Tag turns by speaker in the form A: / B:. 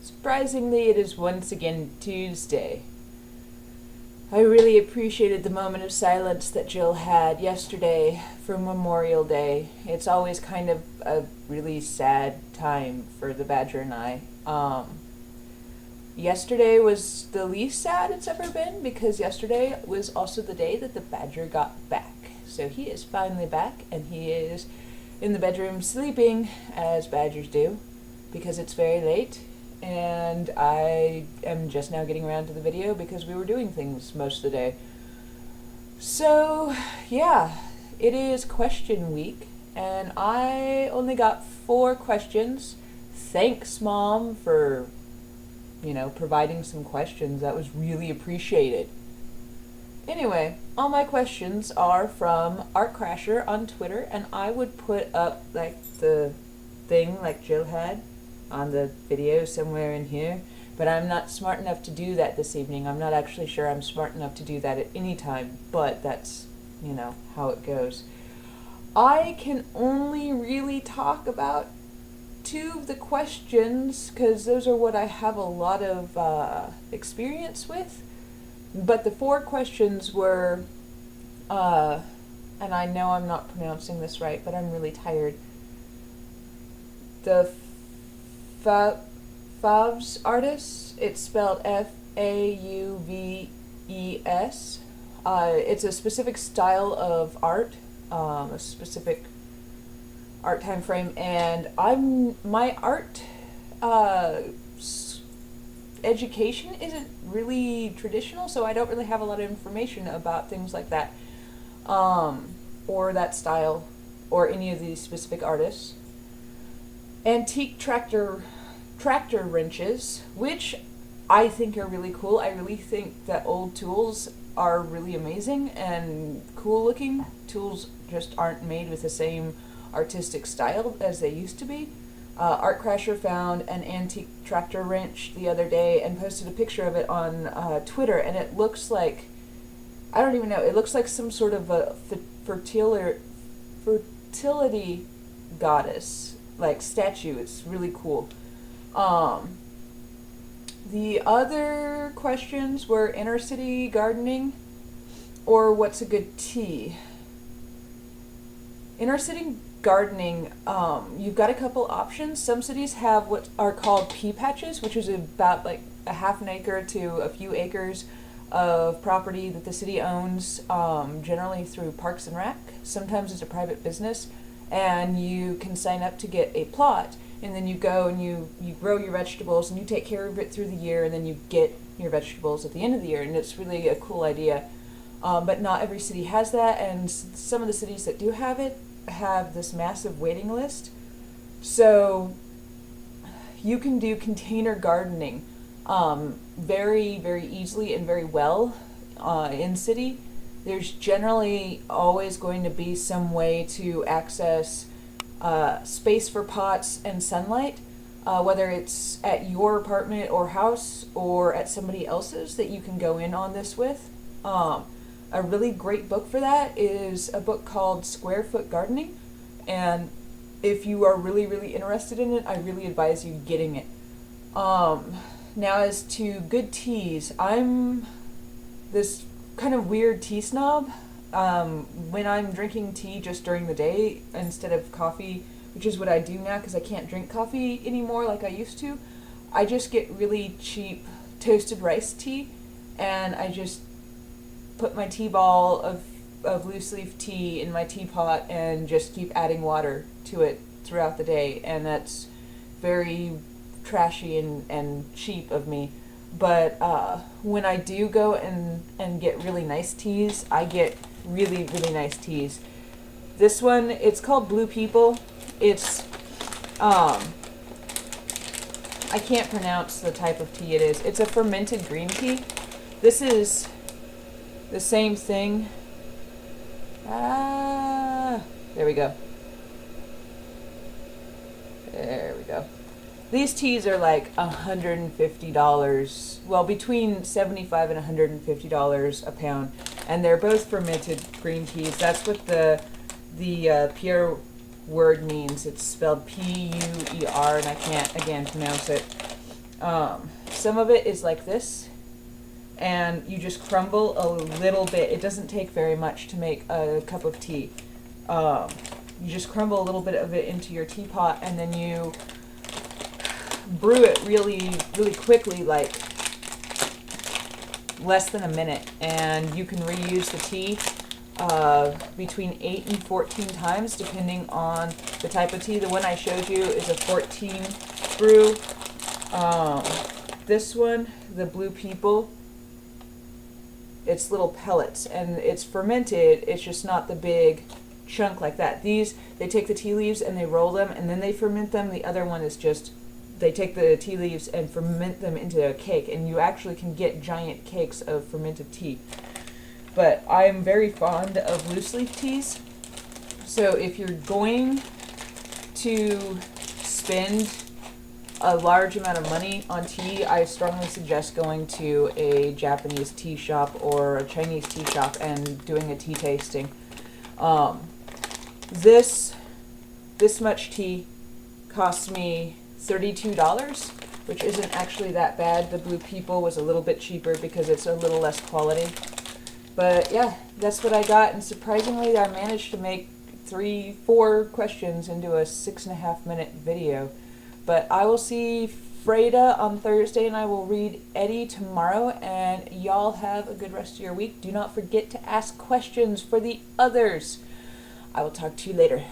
A: Surprisingly, it is once again Tuesday. I really appreciated the moment of silence that Jill had yesterday for Memorial Day. It's always kind of a really sad time for the Badger and I. Yesterday was the least sad it's ever been because yesterday was also the day that the Badger got back. So he is finally back and he is in the bedroom sleeping, as Badgers do, because it's very late. And I am just now getting around to the video because we were doing things most of the day. So, yeah, it is question week, and I only got 4 questions. Thanks, Mom, for, providing some questions. That was really appreciated. Anyway, all my questions are from Art Crasher on Twitter, and I would put up, the thing like Jill had on the video somewhere in here, but I'm not smart enough to do that this evening. I'm not actually sure I'm smart enough to do that at any time, but that's, how it goes. I can only really talk about 2 of the questions because those are what I have a lot of experience with, but the 4 questions were, and I know I'm not pronouncing this right, but I'm really tired. The Favs artist, it's spelled F-A-U-V-E-S. It's a specific style of art, a specific art time frame, and my art education isn't really traditional, so I don't really have a lot of information about things like that, or that style, or any of these specific artists. Antique tractor wrenches, which I think are really cool. I really think that old tools are really amazing and cool looking. Tools just aren't made with the same artistic style as they used to be. Art Crasher found an antique tractor wrench the other day and posted a picture of it on Twitter, and it looks like, I don't even know, it looks like some sort of a fertility goddess statue. It's really cool. The other questions were inner city gardening or what's a good tea. Inner city gardening, you've got a couple options. Some cities have what are called pea patches, which is about a half an acre to a few acres of property that the city owns, generally through Parks and Rec. Sometimes it's a private business, and you can sign up to get a plot, and then you go and you grow your vegetables and you take care of it through the year, and then you get your vegetables at the end of the year, and it's really a cool idea. But not every city has that, and some of the cities that do have it have this massive waiting list. So you can do container gardening very, very easily and very well in city. There's generally always going to be some way to access space for pots and sunlight, whether it's at your apartment or house or at somebody else's that you can go in on this with. A really great book for that is a book called Square Foot Gardening, and if you are really, really interested in it, I really advise you getting it. Now, as to good teas, I'm this kind of weird tea snob. When I'm drinking tea just during the day instead of coffee, which is what I do now because I can't drink coffee anymore like I used to, I just get really cheap toasted rice tea, and I just put my tea ball of loose leaf tea in my teapot and just keep adding water to it throughout the day, and that's very trashy and cheap of me. But when I do go and get really nice teas, I get really, really nice teas. This one, it's called Blue People. It's, I can't pronounce the type of tea it is. It's a fermented green tea. This is the same thing. There we go. There we go. These teas are like $150, well, between $75 and $150 a pound, and they're both fermented green teas. That's what the Pierre word means. It's spelled P-U-E-R, and I can't, again, pronounce it. Some of it is like this, and you just crumble a little bit. It doesn't take very much to make a cup of tea. You just crumble a little bit of it into your teapot, and then you brew it really, really quickly, like less than a minute, and you can reuse the tea between 8 and 14 times depending on the type of tea. The one I showed you is a 14 brew. This one, the Blue People, it's little pellets, and it's fermented. It's just not the big chunk like that. These, they take the tea leaves and they roll them and then they ferment them. The other one is just, they take the tea leaves and ferment them into a cake, and you actually can get giant cakes of fermented tea. But I am very fond of loose leaf teas. So if you're going to spend a large amount of money on tea, I strongly suggest going to a Japanese tea shop or a Chinese tea shop and doing a tea tasting. This much tea cost me $32, which isn't actually that bad. The Blue People was a little bit cheaper because it's a little less quality. But yeah, that's what I got, and surprisingly I managed to make 4 questions into a 6.5 minute video. But I will see Freda on Thursday, and I will read Eddie tomorrow, and y'all have a good rest of your week. Do not forget to ask questions for the others. I will talk to you later.